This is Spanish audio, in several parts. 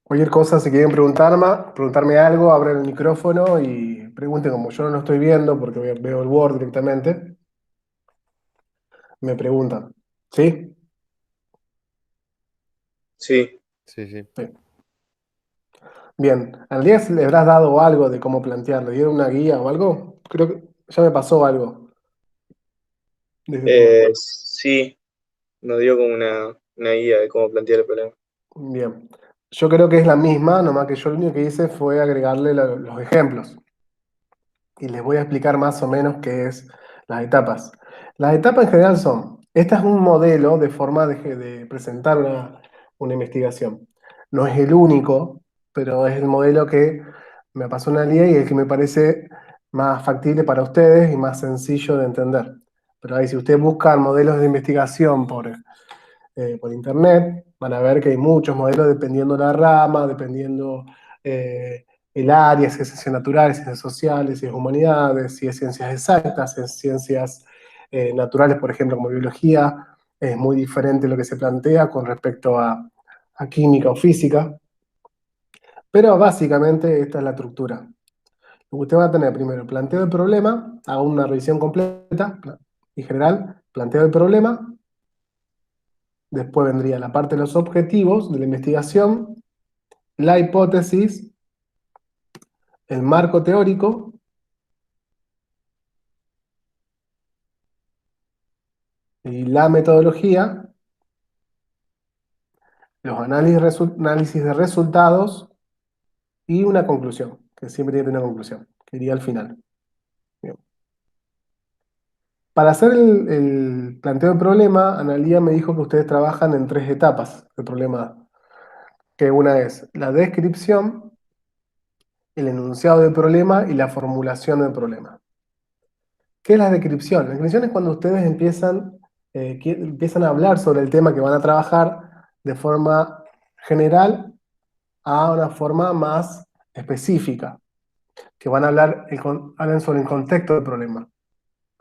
Cualquier cosa, si quieren preguntarme algo, abran el micrófono y pregunten, como yo no lo estoy viendo porque veo el Word directamente, me preguntan. ¿Sí? Sí, Sí, sí. Sí. Bien. ¿Al día le habrás dado algo de cómo plantearlo? ¿Le dieron una guía o algo? Creo que ya me pasó algo de este tema. sí, nos dio como una guía de cómo plantear el problema. Bien. Yo creo que es la misma, nomás que yo lo único que hice fue agregarle los ejemplos. Y les voy a explicar más o menos qué es las etapas. Las etapas en general son, este es un modelo de forma de presentar una investigación. No es el único, pero es el modelo que me pasó una guía y el que me parece más factible para ustedes y más sencillo de entender. Pero ahí si ustedes buscan modelos de investigación por internet, van a ver que hay muchos modelos dependiendo la rama, dependiendo eh, el área, si es ciencias naturales, ciencias sociales, si es humanidades, si es ciencias exactas, si es ciencias naturales, por ejemplo, como biología, es muy diferente lo que se plantea con respecto a química o física, pero básicamente esta es la estructura. Usted va a tener primero planteo del problema, hago una revisión completa y general, planteo el problema. Después vendría la parte de los objetivos de la investigación, la hipótesis, el marco teórico y la metodología, los análisis de resultados y una conclusión, que siempre tiene una conclusión, que iría al final. Bien. Para hacer el planteo del problema, Analía me dijo que ustedes trabajan en tres etapas del problema, que una es la descripción, el enunciado del problema y la formulación del problema. ¿Qué es la descripción? La descripción es cuando ustedes empiezan a hablar sobre el tema que van a trabajar de forma general a una forma más específica, que van a hablan sobre el contexto del problema,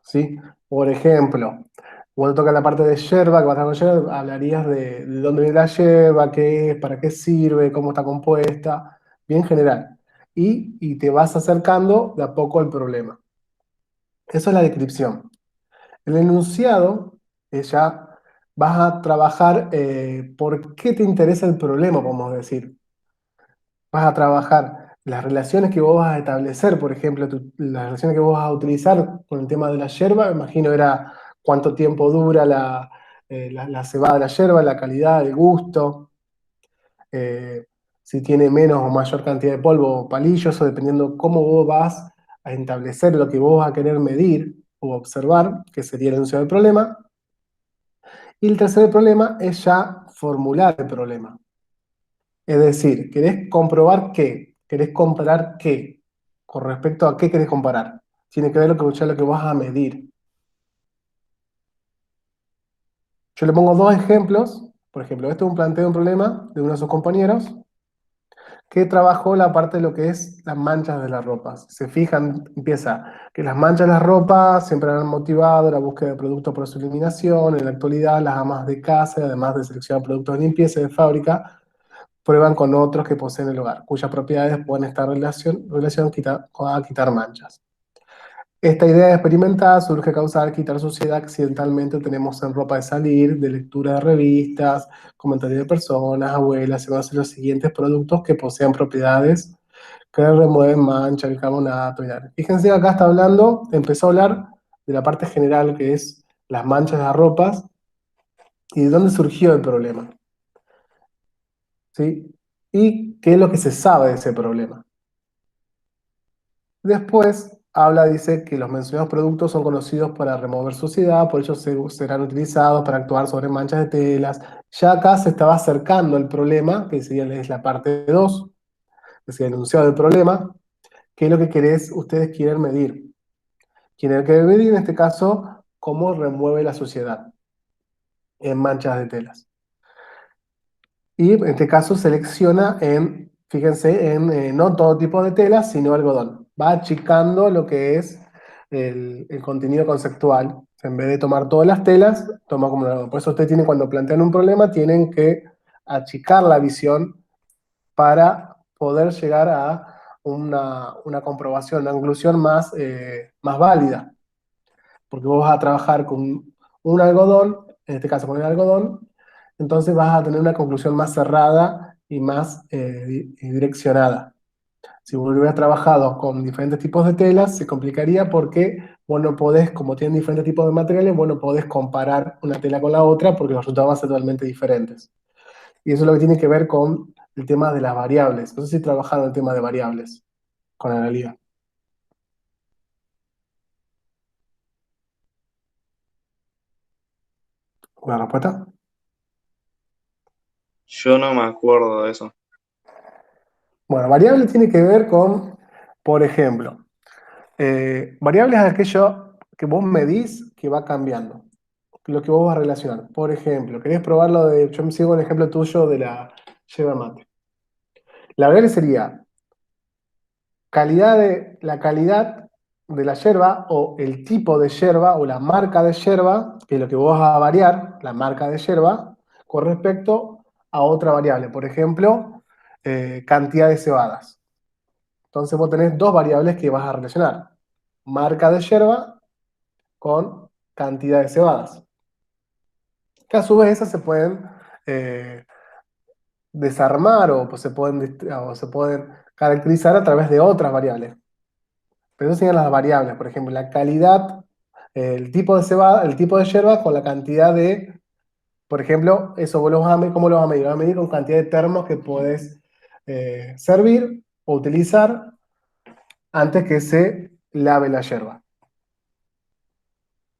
¿sí? Por ejemplo, cuando toca la parte de yerba, que vas a con yerba, hablarías de dónde viene la yerba, qué es, para qué sirve, cómo está compuesta, bien general. Y te vas acercando de a poco al problema. Eso es la descripción. El enunciado es ya, vas a trabajar por qué te interesa el problema, podemos decir. Vas a trabajar las relaciones que vos vas a establecer, por ejemplo, las relaciones que vos vas a utilizar con el tema de la yerba, me imagino era cuánto tiempo dura la cebada de la yerba, la calidad, el gusto, eh, si tiene menos o mayor cantidad de polvo o palillos, eso dependiendo cómo vos vas a establecer lo que vos vas a querer medir o observar, que sería el enunciado del problema. Y el tercer problema es ya formular el problema. Es decir, querés comprobar qué, querés comparar qué, con respecto a qué querés comparar. Tiene que ver ya lo que vas a medir. Yo le pongo dos ejemplos. Por ejemplo, este es un planteo de un problema de uno de sus compañeros que trabajó la parte de lo que es las manchas de las ropas. Se fijan, empieza que las manchas de las ropas siempre han motivado la búsqueda de productos por su eliminación. En la actualidad, las amas de casa, además de seleccionar productos de limpieza y de fábrica, prueban con otros que poseen el hogar, cuyas propiedades pueden estar a quitar manchas. Esta idea experimental surge a causa de quitar suciedad que accidentalmente tenemos en ropa de salir, de lectura de revistas, comentarios de personas, abuelas, se conocen los siguientes productos que posean propiedades que remueven mancha, bicarbonato y tal. Fíjense que acá está hablando, empezó a hablar de la parte general que es las manchas de las ropas y de dónde surgió el problema, ¿sí? Y qué es lo que se sabe de ese problema. Después habla, dice que los mencionados productos son conocidos para remover suciedad, por ello serán utilizados para actuar sobre manchas de telas. Ya acá se estaba acercando el problema, que sería es la parte 2, que sería el enunciado del problema, que es lo que ustedes quieren medir. Quieren que medir, en este caso, cómo remueve la suciedad en manchas de telas. Y en este caso selecciona fíjense, no todo tipo de tela, sino algodón. Va achicando lo que es el contenido conceptual. En vez de tomar todas las telas, toma como algodón. Por eso ustedes tienen, cuando plantean un problema, tienen que achicar la visión para poder llegar a una comprobación, una conclusión más válida. Porque vos vas a trabajar con un algodón, en este caso con el algodón, entonces vas a tener una conclusión más cerrada y más direccionada. Si vos hubieras trabajado con diferentes tipos de telas, se complicaría porque vos no podés, como tienen diferentes tipos de materiales, vos no podés comparar una tela con la otra porque los resultados van a ser totalmente diferentes. Y eso es lo que tiene que ver con el tema de las variables. No sé si trabajaron el tema de variables con analía. ¿Una respuesta? Yo no me acuerdo de eso. Bueno, variable tiene que ver con, por ejemplo, variable es aquello que vos medís que va cambiando, lo que vos vas a relacionar. Por ejemplo, querés probar lo de, yo me sigo el ejemplo tuyo de la yerba mate. La variable sería la calidad de la yerba o el tipo de yerba o la marca de yerba, que es lo que vos vas a variar, la marca de yerba, con respecto a otra variable. Por ejemplo, cantidad de cebadas. Entonces vos tenés dos variables que vas a relacionar. Marca de yerba con cantidad de cebadas. Que a su vez esas se pueden eh, desarmar o se pueden caracterizar a través de otras variables. Pero eso serían las variables, por ejemplo, la calidad, el tipo de cebada, el tipo de yerba con la cantidad de, por ejemplo, eso vos lo vas a medir, ¿cómo lo vas a medir? Lo vas a medir con cantidad de termos que puedes servir o utilizar antes que se lave la yerba.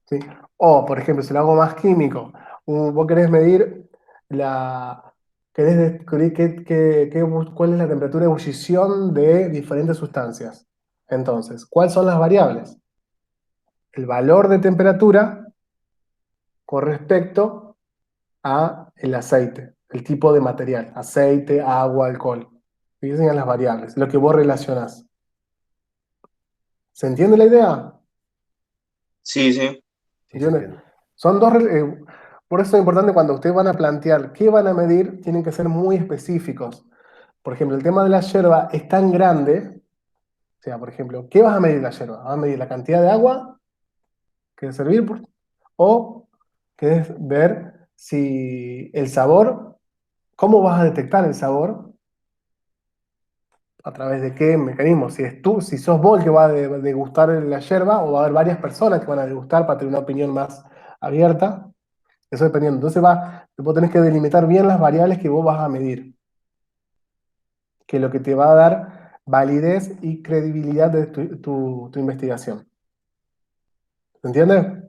¿Sí? O, por ejemplo, si lo hago más químico, vos querés medir la, cuál es la temperatura de ebullición de diferentes sustancias. Entonces, ¿cuáles son las variables? El valor de temperatura con respecto a el aceite, el tipo de material, aceite, agua, alcohol. Y esas son las variables, lo que vos relacionás. ¿Se entiende la idea? Sí, sí. Sí, se ¿Entiende? entiende. Son dos, por eso es importante cuando ustedes van a plantear qué van a medir, tienen que ser muy específicos. Por ejemplo, el tema de la yerba es tan grande, o sea, por ejemplo, ¿qué vas a medir la yerba? ¿Vas a medir la cantidad de agua que debe servir? ¿O querés ver si el sabor, cómo vas a detectar el sabor? ¿A través de qué mecanismo? Si es tú, si sos vos el que va a degustar la yerba, o va a haber varias personas que van a degustar para tener una opinión más abierta. Eso dependiendo. Entonces vos tenés que delimitar bien las variables que vos vas a medir, que es lo que te va a dar validez y credibilidad de tu investigación. ¿Se entiende?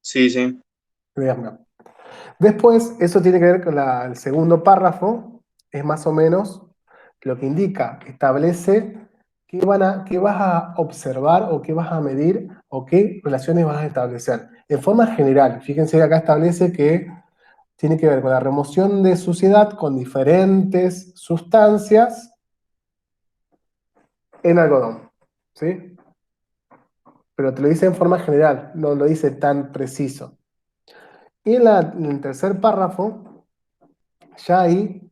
Sí, sí. Bien. Después, eso tiene que ver con el segundo párrafo, es más o menos lo que indica, establece qué vas a observar o qué vas a medir o qué relaciones vas a establecer. En forma general, fíjense que acá establece que tiene que ver con la remoción de suciedad con diferentes sustancias en algodón. ¿Sí? Pero te lo dice en forma general, no lo dice tan preciso. Y en el tercer párrafo, ya ahí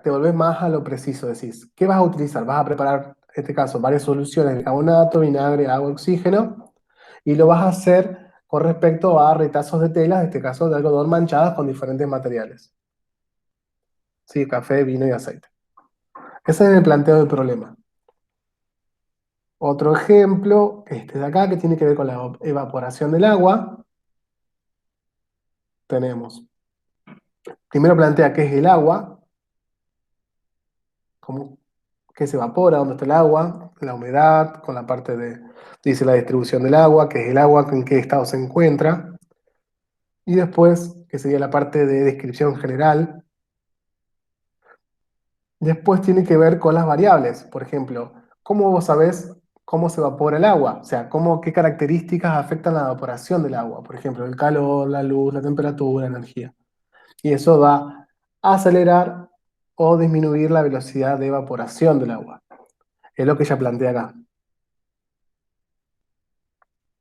te volvés más a lo preciso, decís, ¿qué vas a utilizar? Vas a preparar, en este caso, varias soluciones de carbonato, vinagre, agua, oxígeno, y lo vas a hacer con respecto a retazos de telas, en este caso de algodón manchadas con diferentes materiales. Sí, café, vino y aceite. Ese es el planteo del problema. Otro ejemplo, este de acá, que tiene que ver con la evaporación del agua. Tenemos, primero plantea qué es el agua, cómo, qué se evapora, dónde está el agua, la humedad, con la parte de, dice la distribución del agua, qué es el agua, en qué estado se encuentra. Y después, que sería la parte de descripción general. Después tiene que ver con las variables. Por ejemplo, ¿cómo vos sabés cómo se evapora el agua? O sea, qué características afectan la evaporación del agua. Por ejemplo, el calor, la luz, la temperatura, la energía. Y eso va a acelerar o disminuir la velocidad de evaporación del agua. Es lo que ella plantea acá.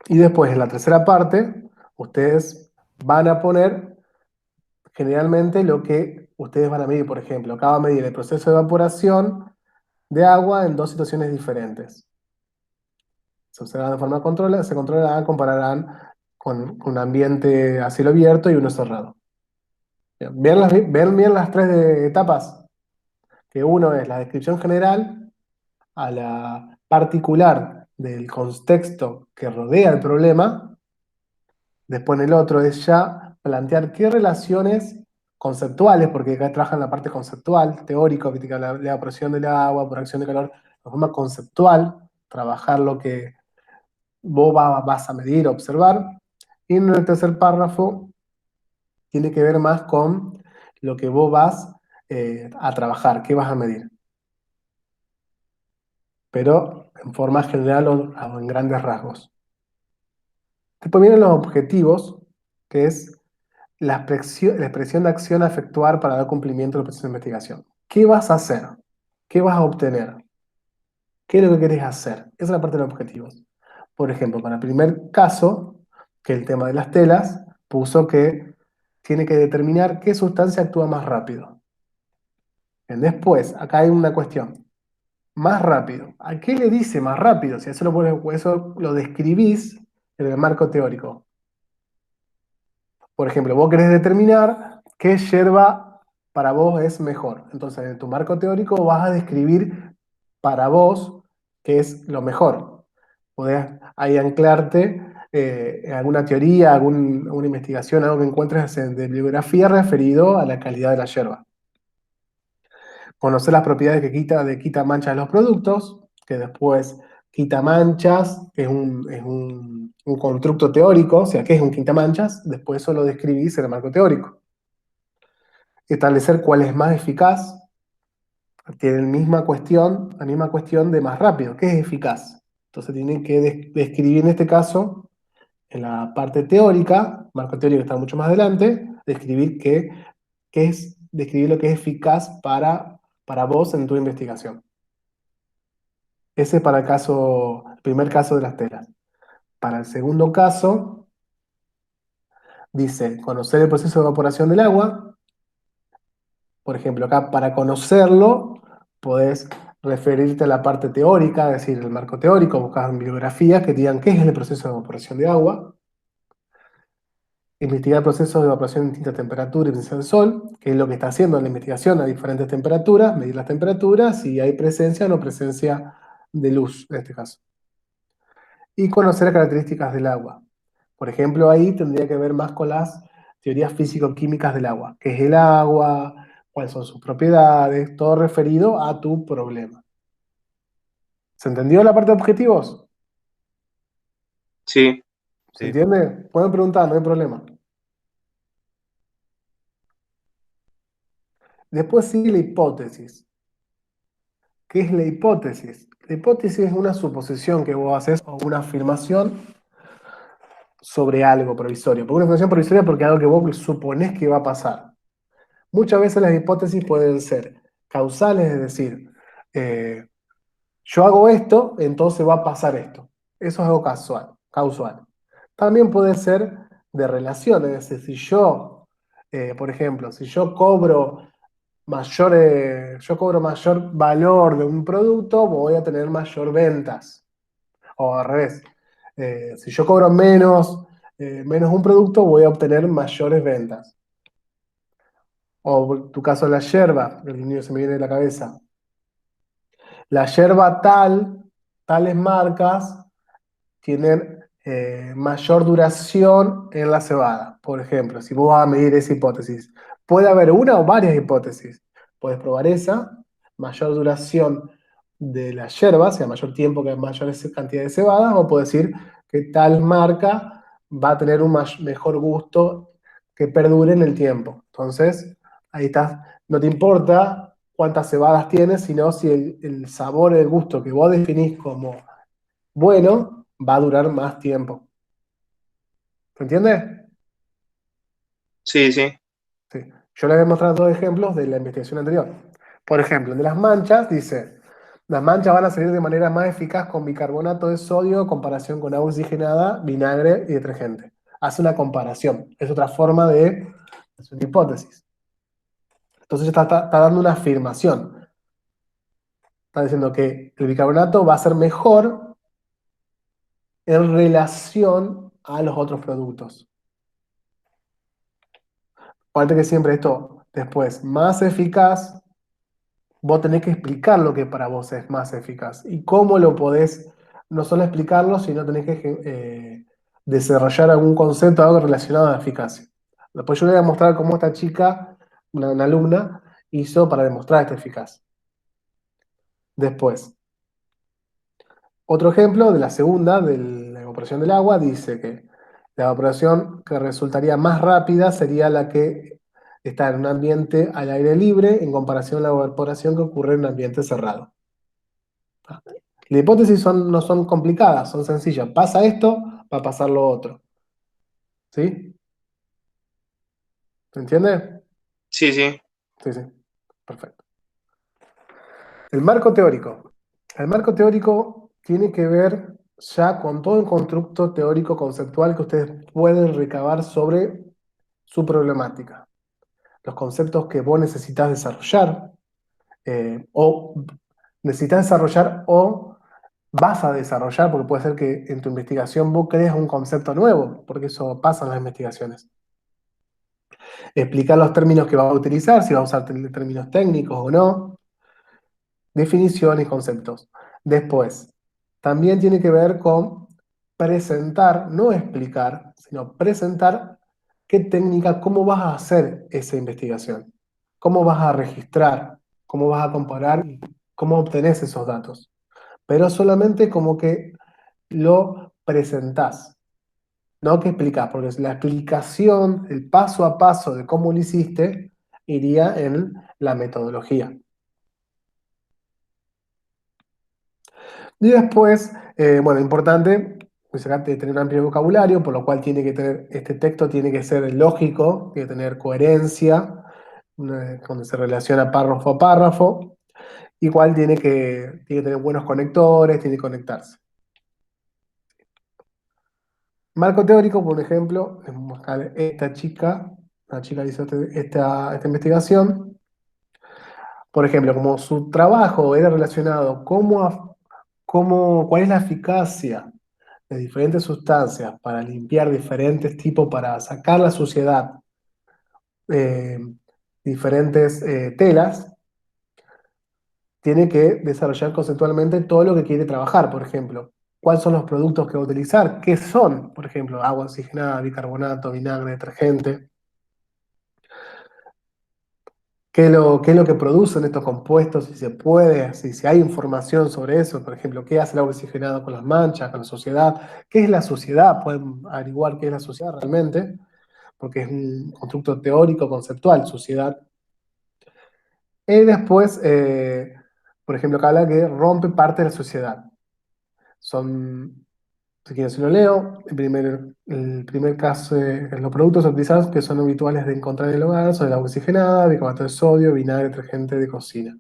Y después, en la tercera parte, ustedes van a poner generalmente lo que ustedes van a medir, por ejemplo, acá va a medir el proceso de evaporación de agua en dos situaciones diferentes. Se observan de forma controlada, se controlarán, compararán con un ambiente a cielo abierto y uno cerrado. Bien, ven bien las tres etapas, que uno es la descripción general a la particular del contexto que rodea el problema. Después en el otro es ya plantear qué relaciones conceptuales, porque acá trabajan la parte conceptual, teórico, que tiene la evaporación del agua por acción de calor, de forma conceptual, trabajar lo que vos vas a medir, observar. Y en el tercer párrafo tiene que ver más con lo que vos vas a trabajar, qué vas a medir. Pero en forma general o en grandes rasgos. Después vienen los objetivos, que es la expresión de acción a efectuar para dar cumplimiento al proceso de investigación. ¿Qué vas a hacer? ¿Qué vas a obtener? ¿Qué es lo que querés hacer? Esa es la parte de los objetivos. Por ejemplo, para el primer caso, que es el tema de las telas, puso que tiene que determinar qué sustancia actúa más rápido. Bien, después, acá hay una cuestión. Más rápido. ¿A qué le dice más rápido? Si eso lo describís en el marco teórico. Por ejemplo, vos querés determinar qué yerba para vos es mejor. Entonces, en tu marco teórico vas a describir para vos qué es lo mejor. Podés ahí anclarte en alguna teoría, alguna investigación, algo que encuentres de bibliografía referido a la calidad de la yerba. Conocer las propiedades de quita manchas de los productos, que después quita manchas, que es un constructo teórico, o sea, ¿qué es un quita manchas? Después eso lo describís en el marco teórico. Establecer cuál es más eficaz, tiene la misma cuestión de más rápido, ¿qué es eficaz? Entonces tienen que describir en este caso, en la parte teórica, marco teórico está mucho más adelante, describir lo que es eficaz para vos en tu investigación. Ese es para el primer caso de las telas. Para el segundo caso, dice conocer el proceso de evaporación del agua. Por ejemplo, acá para conocerlo, podés referirte a la parte teórica, es decir, el marco teórico, buscar bibliografías que digan qué es el proceso de evaporación de agua. Investigar procesos de evaporación en distintas temperaturas y presencia del sol, que es lo que está haciendo la investigación a diferentes temperaturas, medir las temperaturas, si hay presencia o no presencia de luz, en este caso. Y conocer las características del agua. Por ejemplo, ahí tendría que ver más con las teorías físico-químicas del agua, qué es el agua, cuáles son sus propiedades, todo referido a tu problema. ¿Se entendió la parte de objetivos? Sí, ¿Se sí. entiende? Pueden preguntar, no hay problema. Después sigue la hipótesis. ¿Qué es la hipótesis? La hipótesis es una suposición que vos haces o una afirmación sobre algo provisorio. ¿Por qué una afirmación provisoria? Porque es algo que vos suponés que va a pasar. Muchas veces las hipótesis pueden ser causales, es decir, yo hago esto, entonces va a pasar esto. Eso es algo causal. También puede ser de relación, es decir, si yo, por ejemplo, si yo cobro mayor valor de un producto, voy a tener mayor ventas. O al revés, si yo cobro menos un producto, voy a obtener mayores ventas. O en tu caso la yerba, el niño se me viene de la cabeza. La yerba tales marcas tienen mayor duración en la cebada. Por ejemplo, si vos vas a medir esa hipótesis, puede haber una o varias hipótesis. Puedes probar esa, mayor duración de la yerba, o sea, mayor tiempo que mayor cantidad de cebada, o puedes decir que tal marca va a tener un mejor gusto que perdure en el tiempo. Entonces, ahí estás, no te importa cuántas cebadas tienes, sino si el sabor, el gusto que vos definís como bueno, va a durar más tiempo. ¿Se entiende? Sí, sí. Sí. Yo le voy a mostrar dos ejemplos de la investigación anterior. Por ejemplo, el de las manchas dice, las manchas van a salir de manera más eficaz con bicarbonato de sodio en comparación con agua oxigenada, vinagre y detergente. Hace una comparación. Es otra forma de hacer una hipótesis. Entonces está dando una afirmación. Está diciendo que el bicarbonato va a ser mejor en relación a los otros productos. Aparte que siempre esto, después, más eficaz, vos tenés que explicar lo que para vos es más eficaz y cómo lo podés, no solo explicarlo, sino tenés que desarrollar algún concepto, algo relacionado a la eficacia. Después yo le voy a mostrar cómo esta chica, una alumna, hizo para demostrar esta eficacia. Después, otro ejemplo de la segunda, de la evaporación del agua, dice que la evaporación que resultaría más rápida sería la que está en un ambiente al aire libre en comparación a la evaporación que ocurre en un ambiente cerrado. Las hipótesis no son complicadas, son sencillas. Pasa esto, va a pasar lo otro. ¿Sí? ¿Se entiende? Sí, sí. Sí, sí. Perfecto. El marco teórico. El marco teórico tiene que ver ya con todo el constructo teórico conceptual que ustedes pueden recabar sobre su problemática. Los conceptos que vos necesitas desarrollar, o necesitas desarrollar o vas a desarrollar, porque puede ser que en tu investigación vos crees un concepto nuevo, porque eso pasa en las investigaciones. Explicar los términos que vas a utilizar, si vas a usar términos técnicos o no, definición y conceptos. Después, también tiene que ver con presentar, no explicar, sino presentar qué técnica, cómo vas a hacer esa investigación, cómo vas a registrar, cómo vas a comparar, cómo obtenés esos datos. Pero solamente como que lo presentás, no que explicás, porque la explicación, el paso a paso de cómo lo hiciste, iría en la metodología. Y después, bueno, importante, pues acá tener un amplio vocabulario, por lo cual tiene que tener, este texto tiene que ser lógico, tiene que tener coherencia, cuando se relaciona párrafo a párrafo, igual tiene que tener buenos conectores, tiene que conectarse. Marco teórico, por ejemplo, esta chica, la chica hizo esta investigación, por ejemplo, como su trabajo era relacionado cuál es la eficacia de diferentes sustancias para limpiar diferentes tipos, para sacar la suciedad, eh, diferentes telas, tiene que desarrollar conceptualmente todo lo que quiere trabajar, por ejemplo. ¿Cuáles son los productos que va a utilizar? ¿Qué son? Por ejemplo, agua oxigenada, bicarbonato, vinagre, detergente. Qué es lo que producen estos compuestos? Si se puede, si hay información sobre eso. Por ejemplo, ¿qué hace el agua oxigenada con las manchas, con la suciedad? ¿Qué es la suciedad? Pueden averiguar qué es la suciedad realmente, porque es un constructo teórico, conceptual, suciedad. Y después, por ejemplo, acá habla que rompe parte de la sociedad. Son, si quieren se lo leo, el primer caso es los productos utilizados que son habituales de encontrar en el hogar son el agua oxigenada, bicarbonato de sodio, vinagre, detergente de cocina.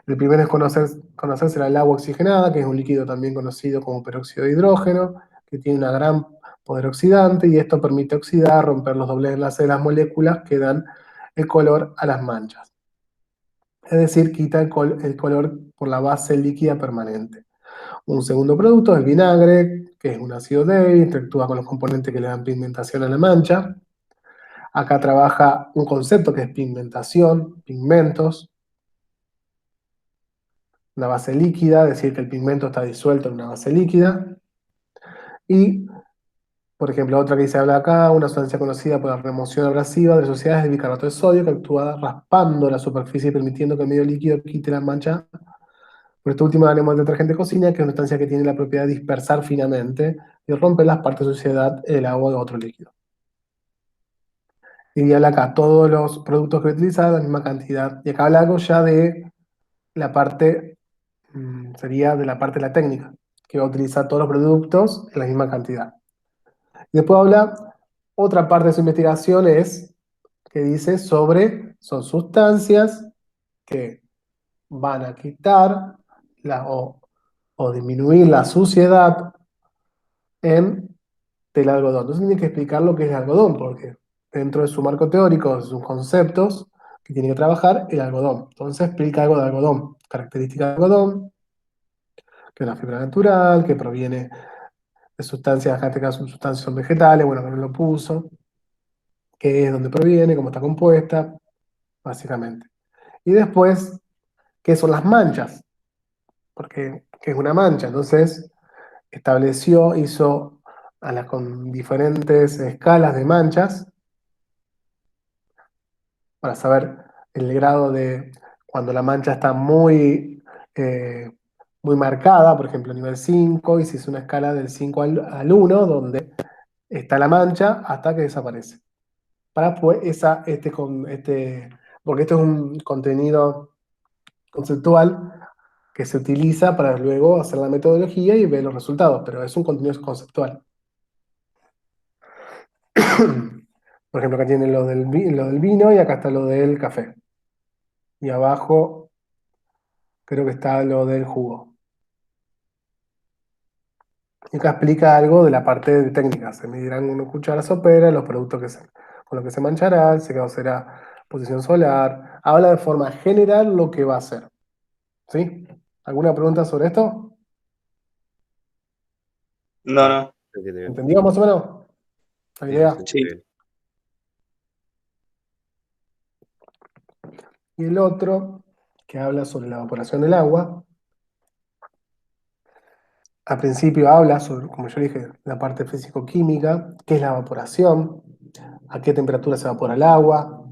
El primero es conocerse el agua oxigenada, que es un líquido también conocido como peróxido de hidrógeno, que tiene un gran poder oxidante y esto permite oxidar, romper los dobles enlaces de las moléculas que dan el color a las manchas. Es decir, quita el color por la base líquida permanente. Un segundo producto es el vinagre, que es un ácido débil, interactúa con los componentes que le dan pigmentación a la mancha. Acá trabaja un concepto que es pigmentación, pigmentos, una base líquida, es decir, que el pigmento está disuelto en una base líquida. Y, por ejemplo, otra que se habla acá, una sustancia conocida por la remoción abrasiva de sociedades de bicarbonato de sodio que actúa raspando la superficie permitiendo que el medio líquido quite la mancha. Por esta última hablemos del detergente de cocina, que es una sustancia que tiene la propiedad de dispersar finamente y romper las partes de suciedad del agua de otro líquido. Y habla acá, todos los productos que utiliza la misma cantidad. Y acá habla algo ya de la parte, sería de la parte de la técnica, que va a utilizar todos los productos en la misma cantidad. Y después habla, otra parte de su investigación es, que dice son sustancias que van a quitar o disminuir la suciedad en del algodón. Entonces tiene que explicar lo que es el algodón, porque dentro de su marco teórico, de sus conceptos, que tiene que trabajar el algodón. Entonces explica algo de algodón, características de algodón, que es una fibra natural, que proviene de sustancias, acá en este caso sustancias son vegetales, bueno, que no lo puso, qué es, dónde proviene, cómo está compuesta, básicamente. Y después, ¿qué son las manchas? Porque, ¿qué es una mancha? Entonces, estableció, hizo con diferentes escalas de manchas para saber el grado de cuando la mancha está eh, muy marcada, por ejemplo, nivel 5 y se hizo una escala del 5 al 1 donde está la mancha hasta que desaparece. Para pues porque esto es un contenido conceptual que se utiliza para luego hacer la metodología y ver los resultados, pero es un contenido conceptual. Por ejemplo, acá tiene lo del vino y acá está lo del café. Y abajo creo que está lo del jugo. Y acá explica algo de la parte de técnica. Se medirán una cuchara sopera, los productos con los que se manchará, el secado será posición solar. Habla de forma general lo que va a hacer. ¿Sí? ¿Alguna pregunta sobre esto? No, No, no. creo que te veo. ¿Entendido más o menos la Sí, idea? sí, Sí. bien. Y el otro, que habla sobre la evaporación del agua, al principio habla sobre, como yo dije, la parte físico-química, qué es la evaporación, a qué temperatura se evapora el agua.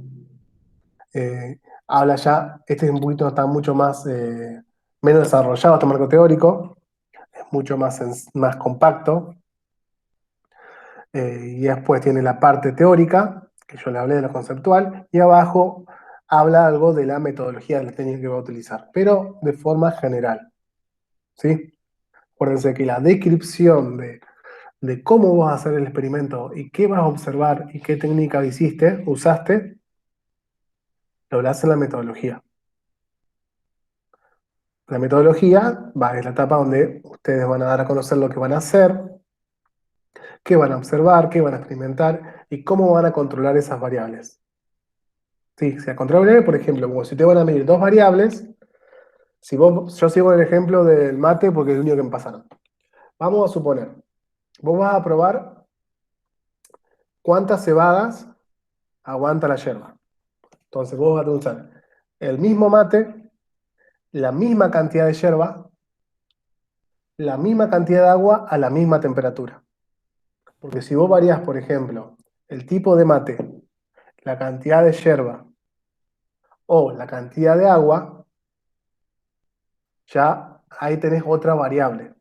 Habla ya, este es un poquito, está mucho más, menos desarrollado este marco teórico, es mucho más compacto. Y después tiene la parte teórica, que yo le hablé de lo conceptual, y abajo habla algo de la metodología de la técnica que va a utilizar, pero de forma general. ¿Sí? Acuérdense que la descripción de cómo vas a hacer el experimento y qué vas a observar y qué técnica usaste, lo hablas en la metodología. La metodología es la etapa donde ustedes van a dar a conocer lo que van a hacer, qué van a observar, qué van a experimentar y cómo van a controlar esas variables. Sí, si a controlar variables, por ejemplo, como si te van a medir dos variables, yo sigo el ejemplo del mate porque es el único que me pasaron. Vamos a suponer, vos vas a probar cuántas cebadas aguanta la yerba. Entonces vos vas a usar el mismo mate, la misma cantidad de yerba, la misma cantidad de agua a la misma temperatura. Porque si vos variás, por ejemplo, el tipo de mate, la cantidad de yerba o la cantidad de agua, ya ahí tenés otra variable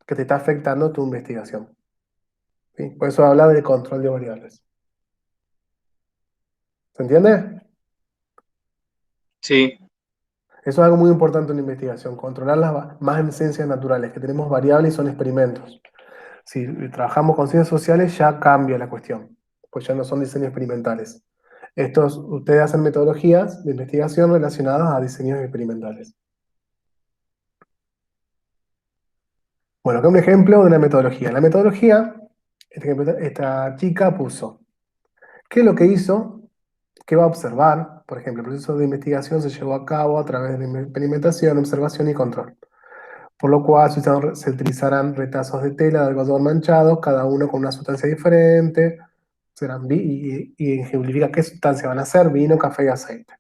que te está afectando tu investigación. ¿Sí? Por eso habla del control de variables. ¿Se entiende? Sí. Eso es algo muy importante en la investigación, controlar más en ciencias naturales, que tenemos variables y son experimentos. Si trabajamos con ciencias sociales ya cambia la cuestión, pues ya no son diseños experimentales. Ustedes hacen metodologías de investigación relacionadas a diseños experimentales. Bueno, acá un ejemplo de una metodología. La metodología, esta chica puso, ¿qué es lo que hizo? ¿Qué va a observar? Por ejemplo, el proceso de investigación se llevó a cabo a través de experimentación, observación y control. Por lo cual se utilizarán retazos de tela de algodón manchados, cada uno con una sustancia diferente, y ejemplifica qué sustancia van a ser, vino, café y aceite.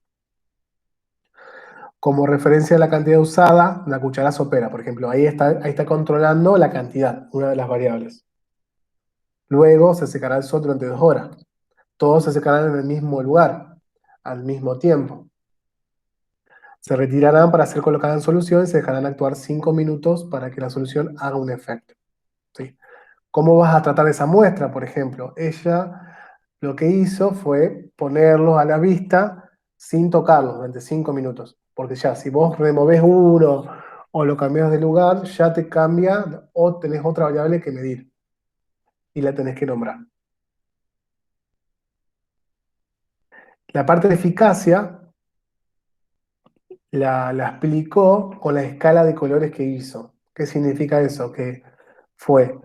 Como referencia a la cantidad usada, la cuchara sopera, por ejemplo, ahí está controlando la cantidad, una de las variables. Luego se secará el sol durante 2 horas. Todos se secarán en el mismo lugar, al mismo tiempo. Se retirarán para ser colocadas en solución y se dejarán actuar 5 minutos para que la solución haga un efecto. ¿Sí? ¿Cómo vas a tratar esa muestra, por ejemplo? Ella lo que hizo fue ponerlos a la vista sin tocarlos durante 5 minutos. Porque ya, si vos removés uno o lo cambias de lugar, ya te cambia o tenés otra variable que medir y la tenés que nombrar. La parte de eficacia la explicó con la escala de colores que hizo. ¿Qué significa eso? Que fue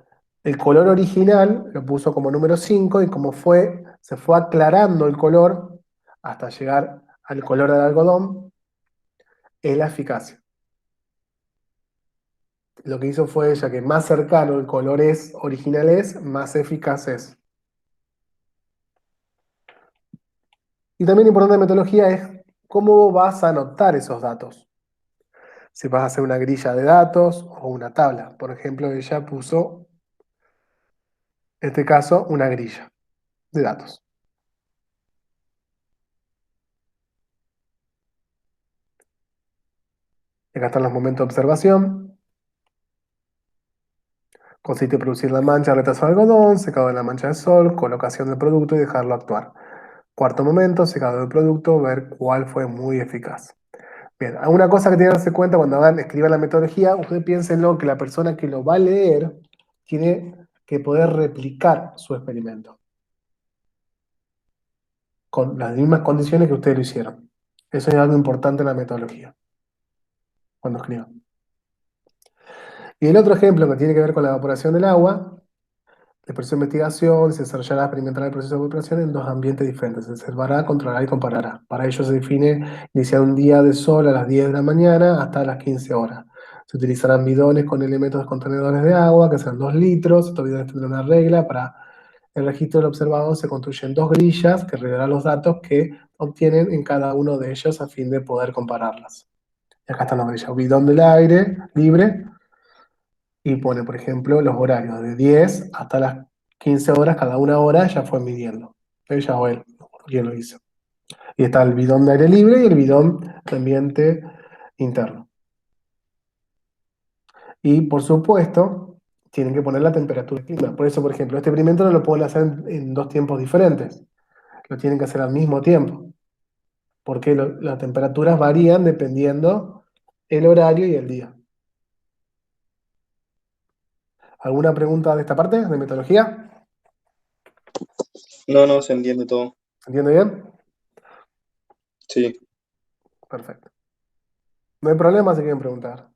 el color original, lo puso como número 5 y como se fue aclarando el color hasta llegar al color del algodón es la eficacia. Lo que hizo fue ella que más cercano el color es original es, más eficaz es. Y también importante de metodología es cómo vas a anotar esos datos. Si vas a hacer una grilla de datos o una tabla. Por ejemplo, ella puso, en este caso, una grilla de datos. Acá están los momentos de observación. Consiste en producir la mancha, retazo de algodón, secado de la mancha de sol, colocación del producto y dejarlo actuar. Cuarto momento, secado del producto, ver cuál fue muy eficaz. Bien, una cosa que tienen que darse cuenta cuando escriban la metodología, ustedes piénsenlo que la persona que lo va a leer tiene que poder replicar su experimento con las mismas condiciones que ustedes lo hicieron. Eso es algo importante en la metodología, cuando escriban. Y el otro ejemplo que tiene que ver con la evaporación del agua, el proceso de investigación se desarrollará, experimentará el proceso de evaporación en dos ambientes diferentes. Se observará, controlará y comparará. Para ello se define iniciar un día de sol a las 10 de la mañana hasta las 15 horas. Se utilizarán bidones con elementos contenedores de agua, que sean 2 litros. Estos bidones tendrán una regla. Para el registro del observado se construyen dos grillas que revelarán los datos que obtienen en cada uno de ellos a fin de poder compararlas. Y acá están las grillas. Bidón del aire libre, y pone, por ejemplo, los horarios de 10 hasta las 15 horas, cada una hora ya fue midiendo. Ella o él, quien lo hizo. Y está el bidón de aire libre y el bidón de ambiente interno. Y por supuesto, tienen que poner la temperatura y clima. Por eso, por ejemplo, este experimento no lo pueden hacer en dos tiempos diferentes. Lo tienen que hacer al mismo tiempo. Porque las temperaturas varían dependiendo el horario y el día. ¿Alguna pregunta de esta parte, de metodología? No, no, se entiende todo. ¿Se entiende bien? Sí. Perfecto. No hay problema si quieren preguntar.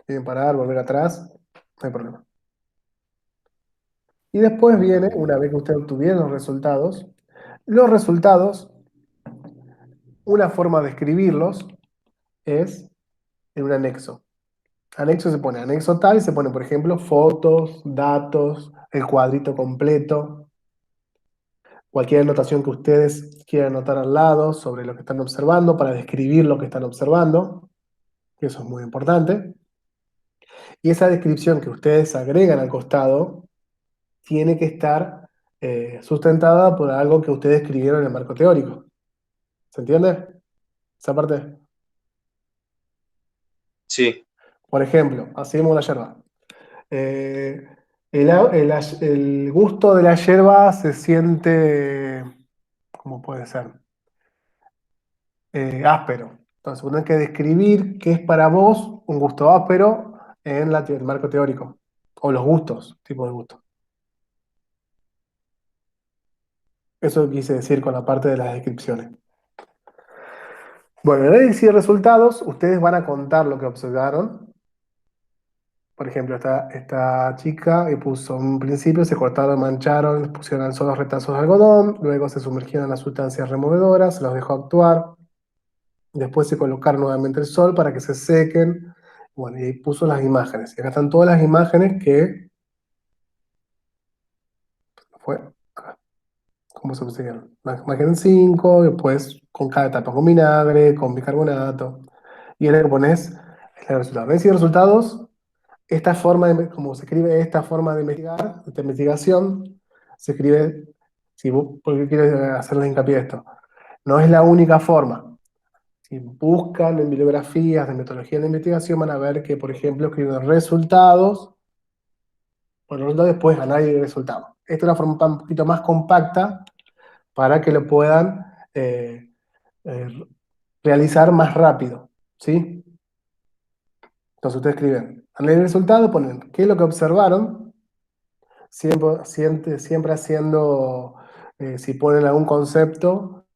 Quieren parar, volver atrás, no hay problema. Y después viene, una vez que ustedes obtuvieron los resultados, una forma de escribirlos es en un anexo. Anexo se pone anexo tal, se pone, por ejemplo, fotos, datos, el cuadrito completo, cualquier anotación que ustedes quieran anotar al lado sobre lo que están observando para describir lo que están observando, que eso es muy importante. Y esa descripción que ustedes agregan al costado tiene que estar sustentada por algo que ustedes escribieron en el marco teórico. ¿Se entiende? Esa parte. Sí. Por ejemplo, hacemos la yerba. Eh, el gusto de la yerba se siente, ¿cómo puede ser? Áspero. Entonces, uno tiene que describir qué es para vos un gusto áspero en el marco teórico. O los gustos, tipo de gusto. Eso quise decir con la parte de las descripciones. Bueno, en el análisis de resultados, ustedes van a contar lo que observaron. Por ejemplo, esta chica puso un principio, se cortaron, mancharon, pusieron solo retazos de algodón, luego se sumergieron en las sustancias removedoras, se los dejó actuar, después se colocaron nuevamente el sol para que se sequen, bueno, y puso las imágenes. Y acá están todas las imágenes que fue acá, cómo se pusieron. La imagen 5, después con cada etapa, con vinagre, con bicarbonato. Y ahora que pones el resultado. ¿Ves? Y resultados. Esta forma como se escribe esta forma de investigar, esta investigación, se escribe, si vos, ¿por qué quiero hacerles hincapié a esto? No es la única forma. Si buscan en bibliografías de metodología de investigación, van a ver que, por ejemplo, escriben resultados, por los resultados después análisis de resultados. Esta es una forma un poquito más compacta para que lo puedan eh, realizar más rápido, ¿sí? Entonces ustedes escriben análisis de resultados, ponen qué es lo que observaron, siempre haciendo, si ponen algún concepto,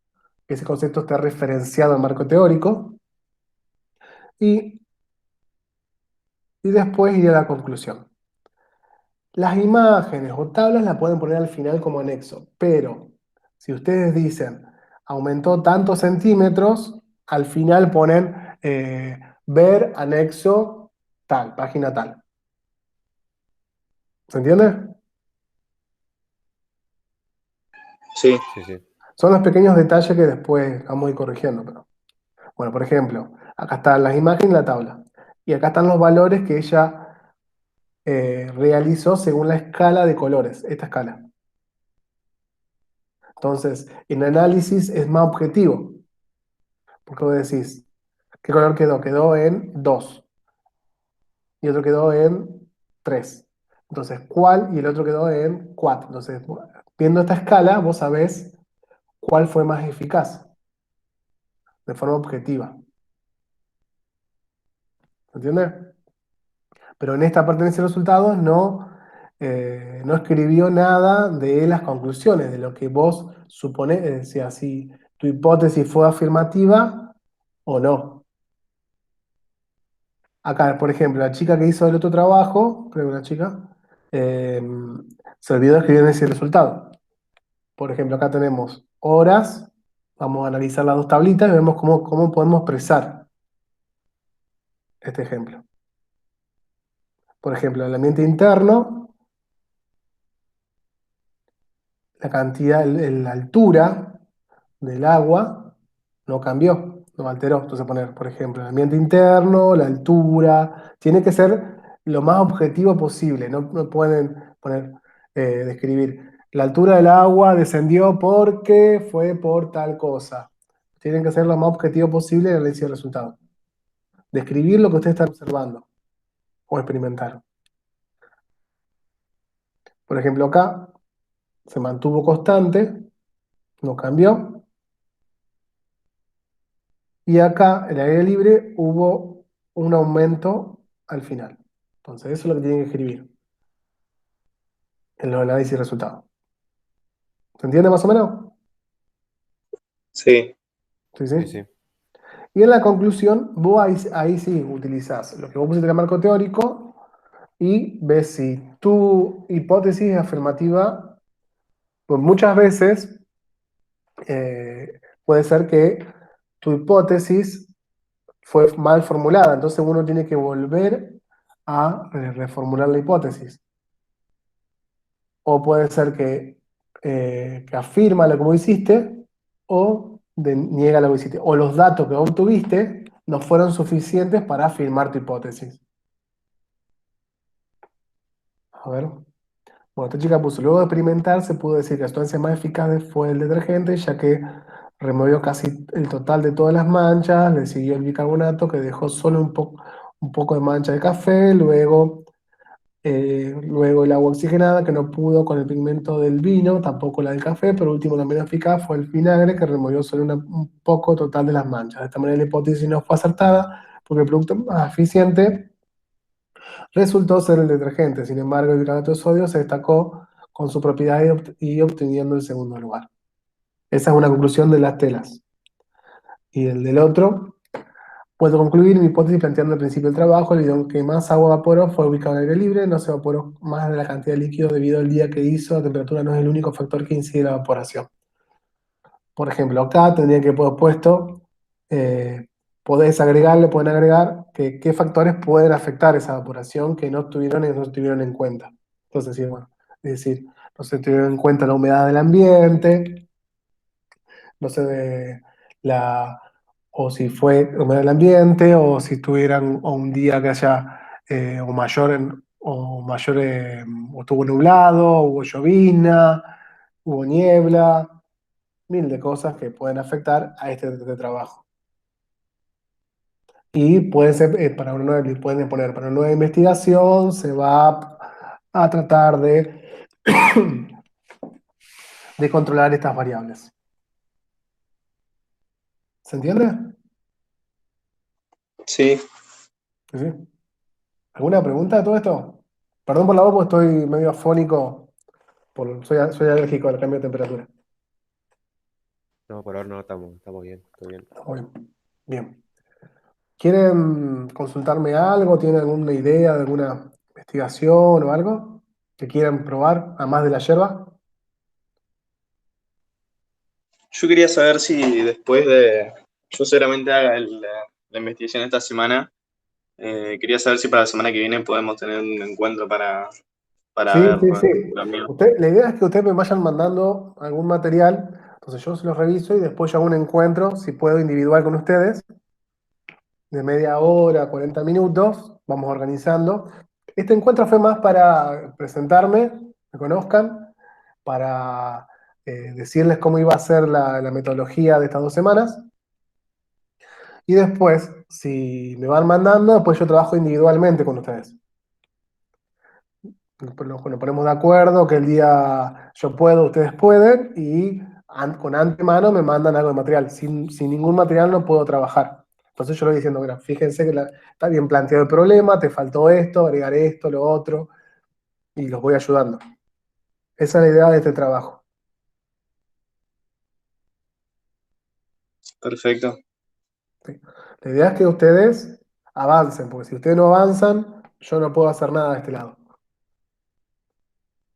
que ese concepto esté referenciado al marco teórico, y, y después ir a la conclusión. Las imágenes o tablas las pueden poner al final como anexo, pero si ustedes dicen, aumentó tantos centímetros, al final ponen ver anexo tal, página tal. ¿Se entiende? Sí, Sí, sí. Son los pequeños detalles que después vamos a ir corrigiendo. Pero, bueno, por ejemplo, acá están las imágenes y la tabla. Y acá están los valores que ella realizó según la escala de colores, esta escala. Entonces, en análisis es más objetivo, porque vos decís, ¿qué color quedó? Quedó en 2 y otro quedó en 3. Entonces, ¿cuál? Y el otro quedó en 4. Entonces, viendo esta escala, vos sabés cuál fue más eficaz, de forma objetiva. ¿Entiendes? Pero en esta parte de ese resultado no escribió nada de las conclusiones, de lo que vos suponés, es decir, si tu hipótesis fue afirmativa o no. Acá, por ejemplo, la chica que hizo el otro trabajo, creo que una chica, eh, se olvidó de escribir ese resultado. Por ejemplo, acá tenemos horas, vamos a analizar las dos tablitas y vemos cómo podemos expresar este ejemplo. Por ejemplo, el ambiente interno, la cantidad, la altura del agua no cambió, no alteró. Entonces poner, por ejemplo, el ambiente interno, la altura, tiene que ser lo más objetivo posible, no pueden poner, describir, la altura del agua descendió porque fue por tal cosa. Tienen que ser lo más objetivo posible en el análisis de resultados. Describir lo que ustedes están observando o experimentaron. Por ejemplo, acá se mantuvo constante, no cambió. Y acá, en el aire libre, hubo un aumento al final. Entonces, eso es lo que tienen que escribir en los análisis y resultados. ¿Se entiende más o menos? sí, Sí, Sí, sí. sí. Y en la conclusión, vos ahí sí utilizás lo que vos pusiste en el marco teórico y ves si tu hipótesis es afirmativa. Pues muchas veces puede ser que tu hipótesis fue mal formulada, entonces uno tiene que volver a reformular la hipótesis. O puede ser que afirma lo que vos hiciste o niega lo que hiciste. O los datos que obtuviste no fueron suficientes para afirmar tu hipótesis. A ver. Bueno, esta chica puso, luego de experimentar, se pudo decir que la sustancia más eficaz fue el detergente, ya que removió casi el total de todas las manchas, le siguió el bicarbonato, que dejó solo un poco de mancha de café, luego el agua oxigenada, que no pudo con el pigmento del vino, tampoco la del café, pero último la menos eficaz fue el vinagre, que removió solo un poco total de las manchas. De esta manera la hipótesis no fue acertada, porque el producto más eficiente resultó ser el detergente. Sin embargo, el bicarbonato de sodio se destacó con su propiedad y obteniendo el segundo lugar. Esa es una conclusión de las telas. Y el del otro, puedo concluir mi hipótesis planteando el principio del trabajo. El bidón que más agua evaporó fue ubicado en el aire libre, no se evaporó más de la cantidad de líquido debido al día que hizo. La temperatura no es el único factor que incide en la evaporación. Por ejemplo, acá tendría que poner puesto, eh, pueden agregar qué factores pueden afectar esa evaporación que no tuvieron en cuenta. Entonces, sí, bueno, es decir, no se tuvieron en cuenta la humedad del ambiente, no sé, la, o si fue humedad del ambiente, o si tuvieran o un día que haya, o estuvo nublado, hubo llovizna, hubo niebla, mil de cosas que pueden afectar a este trabajo. Y pueden ser, pueden poner para una nueva investigación, se va a tratar de controlar estas variables. ¿Se entiende? sí. Sí, sí. ¿Alguna pregunta de todo esto? Perdón por la voz, porque estoy medio afónico, soy alérgico al cambio de temperatura. No, por ahora no, estamos bien, todo bien. Muy bien. ¿Quieren consultarme algo? ¿Tienen alguna idea de alguna investigación o algo que quieran probar, además de la yerba? Yo quería saber si después de, yo seguramente haga la investigación esta semana, quería saber si para la semana que viene podemos tener un encuentro para Sí, ver sí, sí. lo mío. La idea es que ustedes me vayan mandando algún material, entonces yo se los reviso y después yo hago un encuentro, si puedo, individual con ustedes, de media hora, 40 minutos, vamos organizando. Este encuentro fue más para presentarme, me conozcan, para decirles cómo iba a ser la metodología de estas 2 semanas. Y después, si me van mandando, después yo trabajo individualmente con ustedes. Nos ponemos de acuerdo que el día yo puedo, ustedes pueden, y con antemano me mandan algo de material. Sin ningún material no puedo trabajar. Entonces yo le voy diciendo, mira, fíjense que está bien planteado el problema, te faltó esto, agregar esto, lo otro, y los voy ayudando. Esa es la idea de este trabajo. Perfecto. ¿Sí? La idea es que ustedes avancen, porque si ustedes no avanzan, yo no puedo hacer nada de este lado.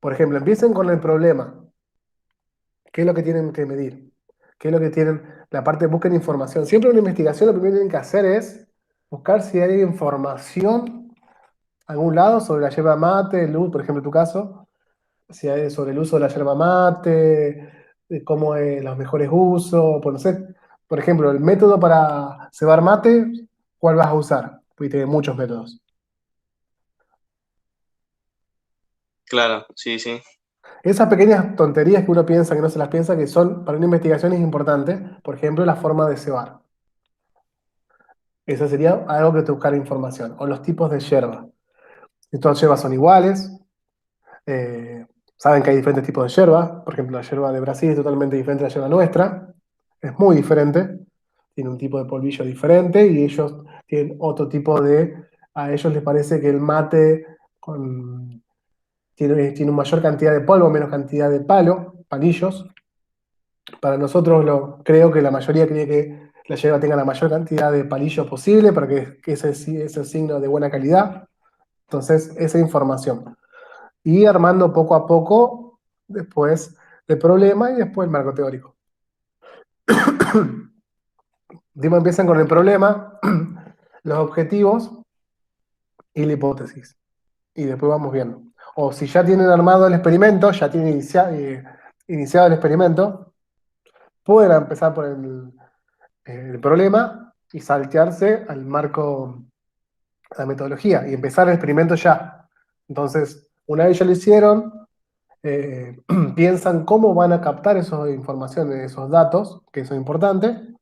Por ejemplo, empiecen con el problema. ¿Qué es lo que tienen que medir? ¿Qué es lo que tienen? La parte, busquen información. Siempre en una investigación lo primero que tienen que hacer es buscar si hay información a algún lado sobre la yerba mate, el uso, por ejemplo, en tu caso, si hay sobre el uso de la yerba mate, de cómo es los mejores usos, pues no sé, por ejemplo, el método para cebar mate, ¿cuál vas a usar? Porque tiene muchos métodos. Claro, sí, sí. Esas pequeñas tonterías que uno piensa que no se las piensa, que son para una investigación es importante, por ejemplo, la forma de cebar. Eso sería algo que te buscar información. O los tipos de yerba. Si todas las yerbas son iguales. eh, saben que hay diferentes tipos de yerba. Por ejemplo, la yerba de Brasil es totalmente diferente a la yerba nuestra. Es muy diferente. Tiene un tipo de polvillo diferente y ellos tienen otro tipo de... A ellos les parece que el mate tiene una mayor cantidad de polvo, menos cantidad de palillos. Para nosotros creo que la mayoría cree que la yerba tenga la mayor cantidad de palillos posible para que ese signo de buena calidad. Entonces, esa información. Y armando poco a poco, después el problema y después el marco teórico. Primero empiezan con el problema, los objetivos y la hipótesis. Y después vamos viendo. O si ya tienen armado el experimento, ya tienen iniciado el experimento, pueden empezar por el problema y saltearse al marco, a la metodología y empezar el experimento ya. Entonces, una vez ya lo hicieron, eh, piensan cómo van a captar esas informaciones, esos datos, que eso es importante.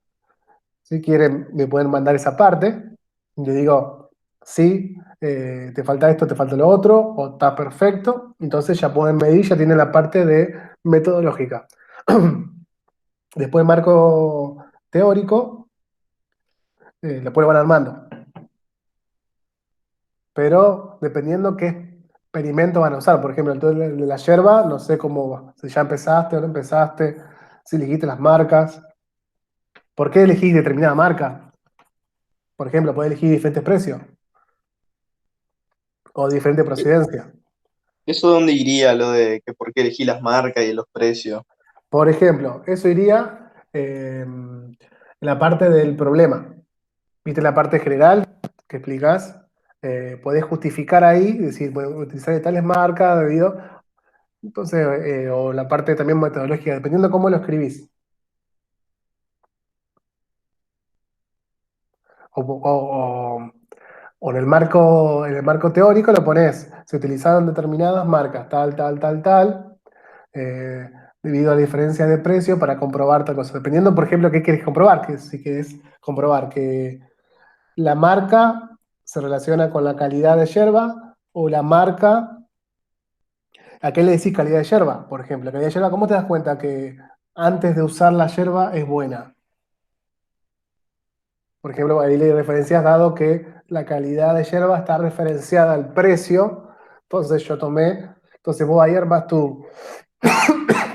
Si quieren, me pueden mandar esa parte. Yo digo, sí, te falta esto, te falta lo otro, o está perfecto. Entonces ya pueden medir, ya tienen la parte de metodológica. Después, marco teórico, después lo van armando. Pero dependiendo qué experimento van a usar. Por ejemplo, el de la yerba, no sé cómo va. Si ya empezaste o no empezaste, si elegiste las marcas. ¿Por qué elegís determinada marca? Por ejemplo, podés elegir diferentes precios o diferente procedencia. ¿Eso dónde iría lo de que por qué elegí las marcas y los precios? Por ejemplo, eso iría en la parte del problema. ¿Viste la parte general que explicás? Podés justificar ahí, decir, bueno, utilizar de tales marcas debido. Entonces, o la parte también metodológica, dependiendo cómo lo escribís. O en el marco teórico lo pones, se utilizaron determinadas marcas, tal, tal, tal, tal, eh, debido a la diferencia de precio para comprobar tal cosa. Dependiendo, por ejemplo, qué quieres comprobar, que si quieres comprobar que la marca se relaciona con la calidad de yerba o la marca, ¿a qué le decís calidad de yerba? Por ejemplo, calidad de yerba, ¿cómo te das cuenta que antes de usar la yerba es buena? Por ejemplo, ahí le referencias dado que la calidad de yerba está referenciada al precio. Entonces yo entonces vos ahí armás tu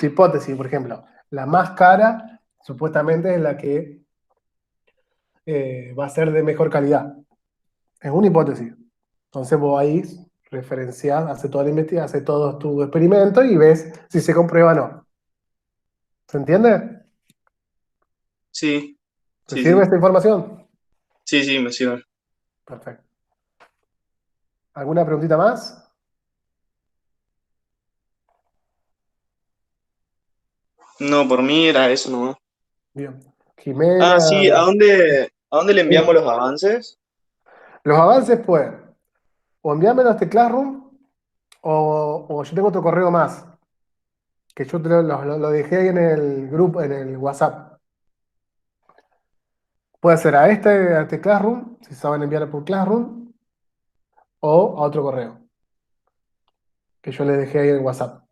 hipótesis, por ejemplo. La más cara supuestamente es la que va a ser de mejor calidad. Es una hipótesis. Entonces vos ahí referencias, haces toda la investigación, haces todos tus experimentos y ves si se comprueba o no. ¿Se entiende? Sí, ¿Te sí, sirve sí. esta información? Sí, sí, me sirve. Perfecto. ¿Alguna preguntita más? No, por mí era eso nomás. Bien. Ah, Jimena, sí, a dónde le enviamos sí. los avances? Los avances pueden o enviármelo a este Classroom o yo tengo otro correo más, que yo lo dejé ahí en el grupo, en el WhatsApp. Puede ser a este Classroom, si saben enviar por Classroom, o a otro correo, que yo le dejé ahí en el WhatsApp.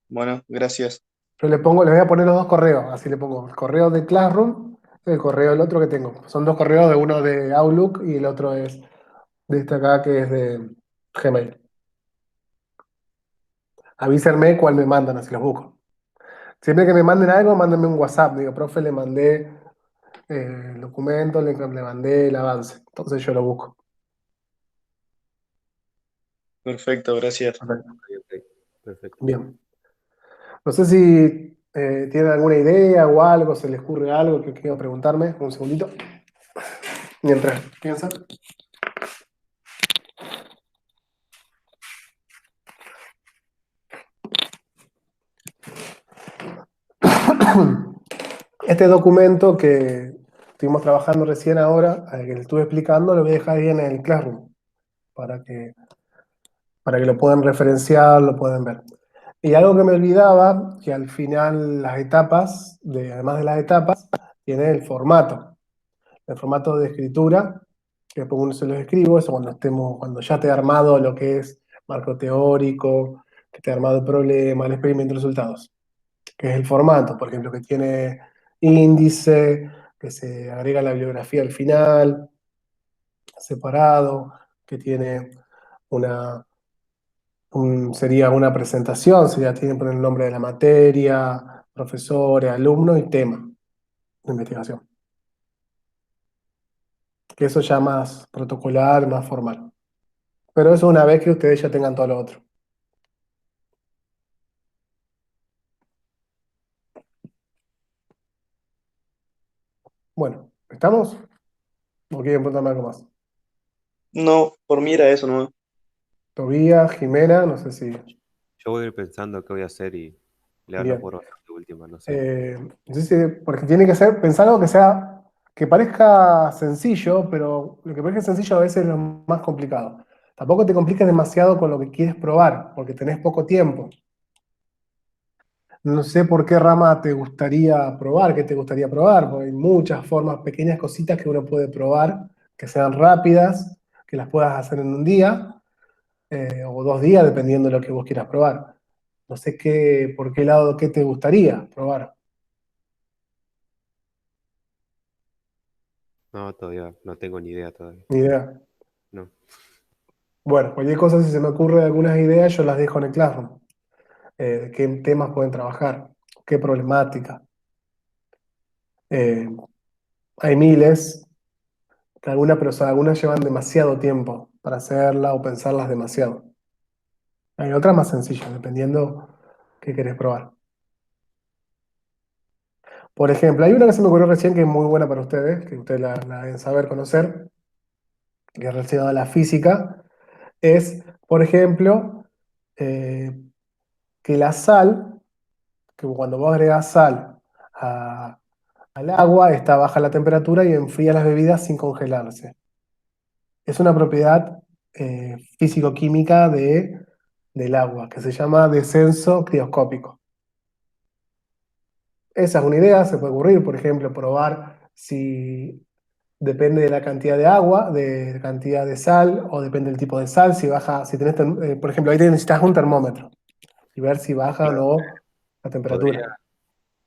Bueno, gracias. Yo le pongo, le voy a poner los dos correos, así le pongo el correo de Classroom, el correo del otro que tengo. Son dos correos, de uno de Outlook y el otro es de este acá que es de Gmail. Avísenme cuál me mandan, así los busco. Siempre que me manden algo, mándenme un WhatsApp. Digo, profe, le mandé el documento, le mandé el avance. Entonces yo lo busco. Perfecto, gracias. Perfecto. Ok, ok. Perfecto. Bien. No sé si tienen alguna idea o algo, se les ocurre algo que quieran preguntarme. Un segundito. Mientras piensan. Este documento que estuvimos trabajando recién ahora, que les estuve explicando, lo voy a dejar ahí en el Classroom para para que lo puedan referenciar, lo puedan ver. Y algo que me olvidaba, que al final las etapas, además de las etapas, tiene el formato de escritura, que después uno se los escribo, eso cuando ya te he armado lo que es marco teórico, que te he armado el problema, el experimento, los resultados, que es el formato, por ejemplo, que tiene índice, que se agrega la bibliografía al final, separado, que tiene una sería una presentación, sería, tiene que poner el nombre de la materia, profesores, alumnos y tema de investigación. Que eso ya más protocolar, más formal. Pero eso una vez que ustedes ya tengan todo lo otro. Bueno, ¿estamos? ¿O quieren preguntarme algo más? No, por mí era eso nomás. Tobías, Jimena, no sé si. Yo voy a ir pensando qué voy a hacer y le hablo Bien. por WhatsApp de última, no sé. No sé porque tiene que ser, pensar algo que sea, que parezca sencillo, pero lo que parezca sencillo a veces es lo más complicado. Tampoco te compliques demasiado con lo que quieres probar, porque tenés poco tiempo. No sé por qué rama te gustaría probar, qué te gustaría probar, porque hay muchas formas, pequeñas cositas que uno puede probar, que sean rápidas, que las puedas hacer en un día o 2 días, dependiendo de lo que vos quieras probar. No sé por qué lado, qué te gustaría probar. No, todavía no tengo ni idea todavía. Ni idea. No. Bueno, cualquier cosa, si se me ocurre algunas ideas, yo las dejo en el Classroom. De qué temas pueden trabajar, qué problemática. Eh, Hay miles, que algunas llevan demasiado tiempo para hacerla o pensarlas demasiado. Hay otras más sencillas, dependiendo qué querés probar. Por ejemplo, hay una que se me ocurrió recién que es muy buena para ustedes, que ustedes la deben saber, conocer, que es relacionada a la física. Es, por ejemplo, eh, que la sal, que cuando vos agregás sal al agua, está baja la temperatura y enfría las bebidas sin congelarse. Es una propiedad físico-química del agua, que se llama descenso crioscópico. Esa es una idea, se puede ocurrir, por ejemplo, probar si depende de la cantidad de agua, de la cantidad de sal, o depende del tipo de sal, si baja, si tenés, por ejemplo, ahí necesitas un termómetro y ver si baja o Claro. no la temperatura.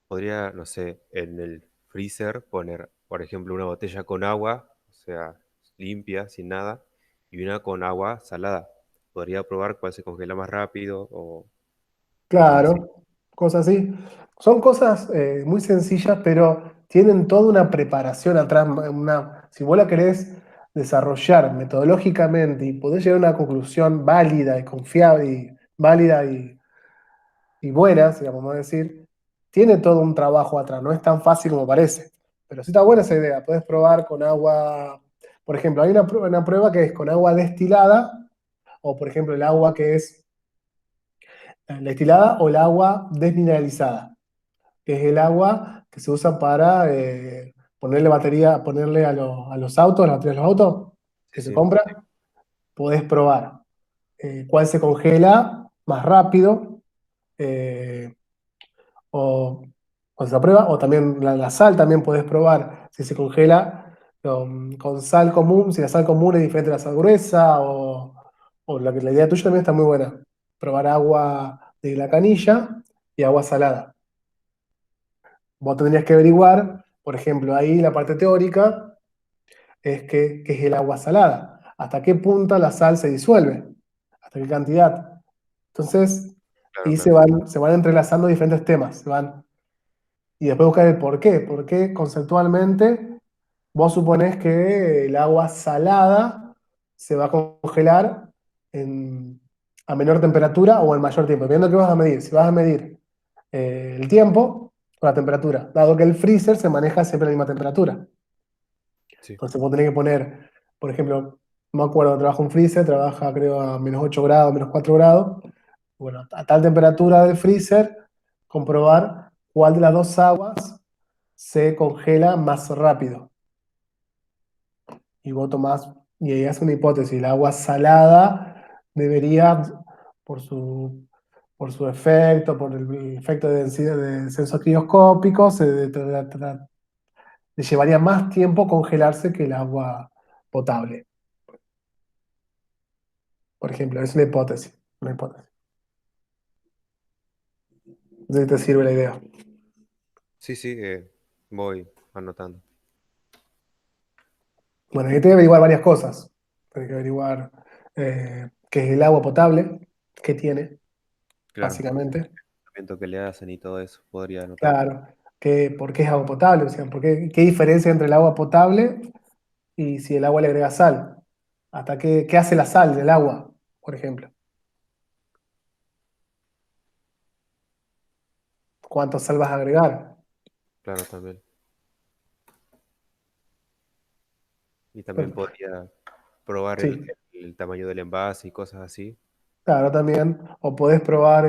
Podría, no sé, en el freezer poner, por ejemplo, una botella con agua, o sea, limpia, sin nada, y una con agua salada. Podría probar cuál se congela más rápido o cosas así. Claro, cosas así. Son cosas muy sencillas, pero tienen toda una preparación atrás. Si vos la querés desarrollar metodológicamente y podés llegar a una conclusión válida y confiable, y válida y buena, si la podemos decir, tiene todo un trabajo atrás, no es tan fácil como parece. Pero sí está buena esa idea. Puedes probar con agua, por ejemplo, hay una prueba que es con agua destilada, o por ejemplo el agua que es la destilada o el agua desmineralizada, que es el agua que se usa para ponerle batería, ponerle a los autos, las baterías de los autos Sí, que se sí, compran. Podés probar cuál se congela más rápido. eh, o, o se prueba, o también la sal también podés probar si se congela con sal común, si la sal común es diferente a la sal gruesa, o la idea tuya también está muy buena. Probar agua de la canilla y agua salada. Vos tendrías que averiguar, por ejemplo, ahí la parte teórica es que es el agua salada. ¿Hasta qué punto la sal se disuelve? ¿Hasta qué cantidad? Entonces, claro, ahí claro. se van entrelazando diferentes temas, se van. Y después buscar el por qué. ¿Por qué conceptualmente vos suponés que el agua salada se va a congelar a menor temperatura o en mayor tiempo? Viendo qué vas a medir. Si vas a medir el tiempo o la temperatura, dado que el freezer se maneja siempre a la misma temperatura. Sí, Entonces vos tenés que poner, por ejemplo, no me acuerdo, trabaja un freezer, trabaja creo a menos 8 grados, menos 4 grados. Bueno, a tal temperatura del freezer, comprobar cuál de las dos aguas se congela más rápido. Y vos tomás, y ahí hace una hipótesis, el agua salada debería, por su, por su efecto, por el efecto de densidad de descenso crioscópico, le llevaría más tiempo congelarse que el agua potable. Por ejemplo, es una hipótesis, una hipótesis. No sé si te sirve la idea. sí, sí, voy anotando. Bueno, hay que averiguar varias cosas. Hay que averiguar qué es el agua potable, qué tiene, Claro, básicamente. tratamiento que le hacen y todo eso, podría anotar. Claro, por qué es agua potable, o sea, qué diferencia entre el agua potable y si el agua le agrega sal. Hasta qué hace la sal del agua, por ejemplo. ¿Cuánto sal vas a agregar? Claro, también. Y también Bueno, podría probar sí, el tamaño del envase y cosas así. claro, también. O podés probar,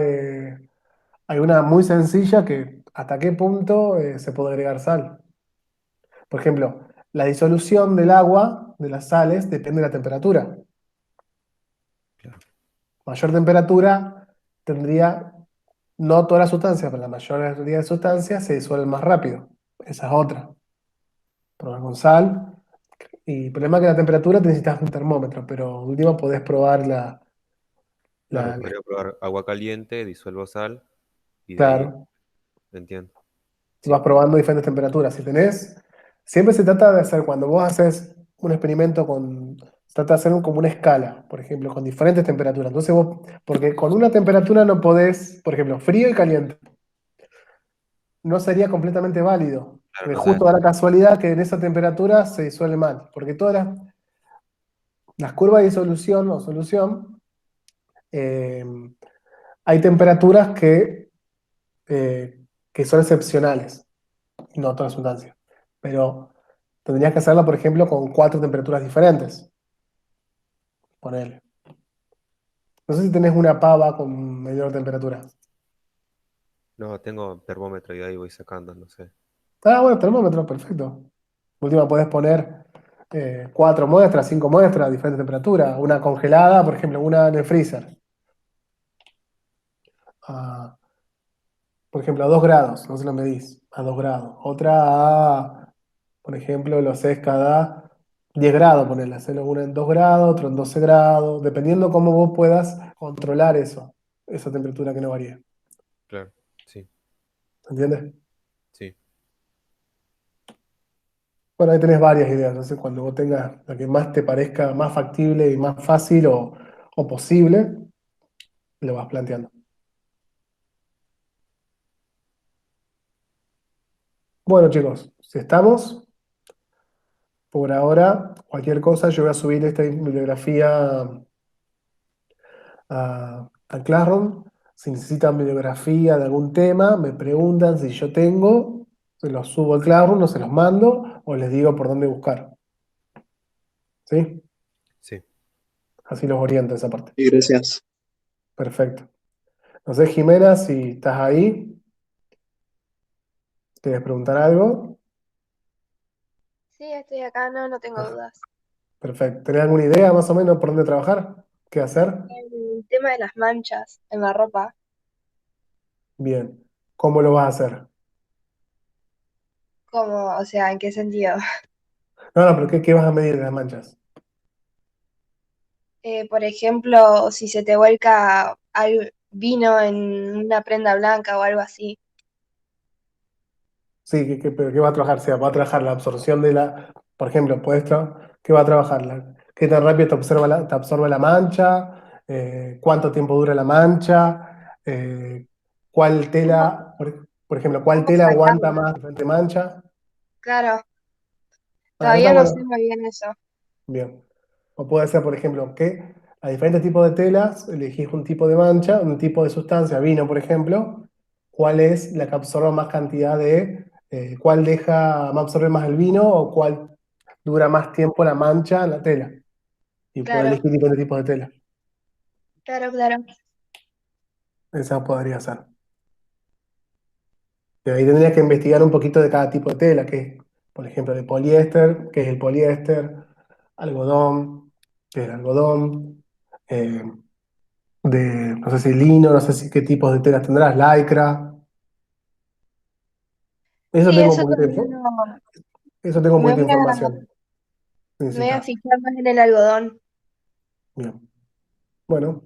hay una muy sencilla que hasta qué punto se puede agregar sal. Por ejemplo, la disolución del agua, de las sales, depende de la temperatura. Claro, Mayor temperatura tendría, no todas las sustancias, pero la mayoría de sustancias se disuelven más rápido. Esa es otra. Probar con sal. Y el problema es que la temperatura te necesitas un termómetro, pero último podés probar claro, la- podría probar agua caliente, disuelvo sal y de ahí claro, entiendo. y vas Sí, probando diferentes temperaturas. Si tenés, siempre se trata de hacer, cuando vos haces un experimento se trata de hacer como una escala, por ejemplo, con diferentes temperaturas. Entonces vos, porque con una temperatura no podés, por ejemplo, frío y caliente, no sería completamente válido. claro, Porque no sabes. justo da la casualidad que en esa temperatura se disuelve mal. Porque todas las curvas de disolución o solución, eh, hay temperaturas eh, que son excepcionales, no todas las sustancias. Pero tendrías que hacerla, por ejemplo, con cuatro temperaturas diferentes. Ponele. No sé si tenés una pava con mayor temperatura. No, tengo termómetro y de ahí voy sacando, no sé. Ah, bueno, termómetro, perfecto. Última, podés poner cuatro muestras, cinco muestras, diferentes temperaturas. Una congelada, por ejemplo, una en el freezer. Ah, por ejemplo, a 2 grados, no se lo medís, a 2 grados. Otra por ejemplo, lo haces cada 10 grados, ponerle, hacerlo una en 2 grados, otro en 12 grados, dependiendo cómo vos puedas controlar eso, esa temperatura que no varía. Claro, sí, ¿Entiendes? sí. Bueno, ahí tenés varias ideas, entonces cuando vos tengas la que más te parezca más factible y más fácil o posible, lo vas planteando. Bueno, chicos, si estamos, por ahora, cualquier cosa, yo voy a subir esta bibliografía a Classroom. Si necesitan bibliografía de algún tema, me preguntan si yo tengo, se los subo al Classroom, o se los mando, o les digo por dónde buscar. ¿Sí? Sí. Así los oriento esa parte. Sí, gracias. Perfecto. No sé, Jimena, si estás ahí, ¿quieres preguntar algo? Sí, estoy acá, no tengo Ah, dudas. perfecto. ¿Tenés alguna idea más o menos por dónde trabajar? ¿Qué hacer? El tema de las manchas en la ropa, Bien. ¿Cómo lo vas a hacer? ¿cómo? O sea, ¿en qué sentido? No, no, pero ¿qué vas a medir de las manchas? Por ejemplo, si se te vuelca vino en una prenda blanca o algo así. Sí, pero ¿qué va a trabajar? O sea, va a trabajar la absorción de la, por ejemplo, ¿qué va a trabajar? ¿Qué tan rápido te absorbe la mancha? ¿Cuánto tiempo dura la mancha? ¿Cuál ¿Cómo, tela, por ejemplo, cuál cómo tela aguanta sacarla? más frente mancha? Claro, Ah, eso está todavía no sé bueno. muy bien eso. Bien. O puede ser, por ejemplo, que a diferentes tipos de telas elegís un tipo de mancha, un tipo de sustancia, vino, por ejemplo, cuál es la que absorba más cantidad cuál más absorbe más el vino o cuál dura más tiempo la mancha en la tela. Y puede Claro, elegir diferentes tipos de tela. claro. Esa podría ser. Y ahí tendrías que investigar un poquito de cada tipo de tela, que es, por ejemplo, de poliéster, que es el poliéster, algodón, que es el algodón. eh, no sé si lino, no sé si qué tipos de telas tendrás, lycra. Eso Sí, tengo un eso poquito de, todavía no. eso tengo un Me poquito de voy a, información. Si me voy a necesitas. fijar más en el algodón. Bien. Bueno,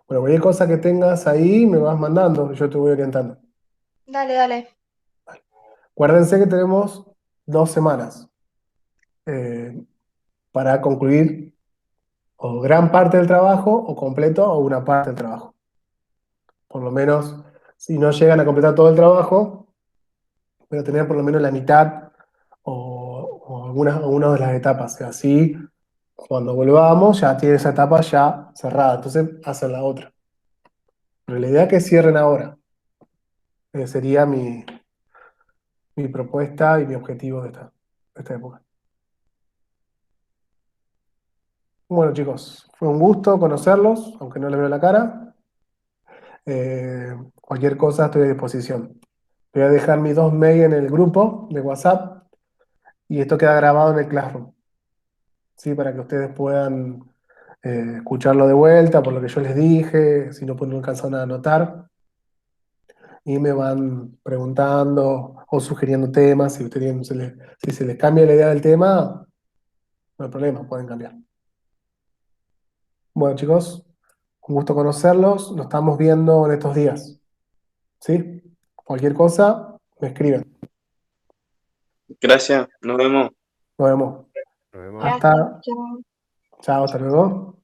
cualquier cosa que tengas ahí me vas mandando, yo te voy orientando. Dale. Acuérdense que tenemos 2 semanas eh, para concluir o gran parte del trabajo o completo o una parte del trabajo. Por lo menos, si no llegan a completar todo el trabajo, pero tener por lo menos la mitad o algunas de las etapas. Y así, cuando volvamos, ya tiene esa etapa ya cerrada. Entonces, hacen la otra. Pero la idea es que cierren ahora. Sería mi propuesta y mi objetivo de esta época. Bueno, chicos, fue un gusto conocerlos, aunque no les veo la cara. Cualquier cosa estoy a disposición. Voy a dejar mis 2 mails en el grupo de WhatsApp y esto queda grabado en el Classroom, ¿sí? Para que ustedes puedan escucharlo de vuelta por lo que yo les dije, si no, pues no alcanzaron a anotar, y me van preguntando o sugiriendo temas. Si se les cambia la idea del tema, no hay problema, pueden cambiar. Bueno, chicos, un gusto conocerlos. Nos estamos viendo en estos días. ¿Sí? Cualquier cosa, me escriben. Gracias, nos vemos. Nos vemos. Nos vemos. Gracias, Hasta, chao. chao, hasta luego.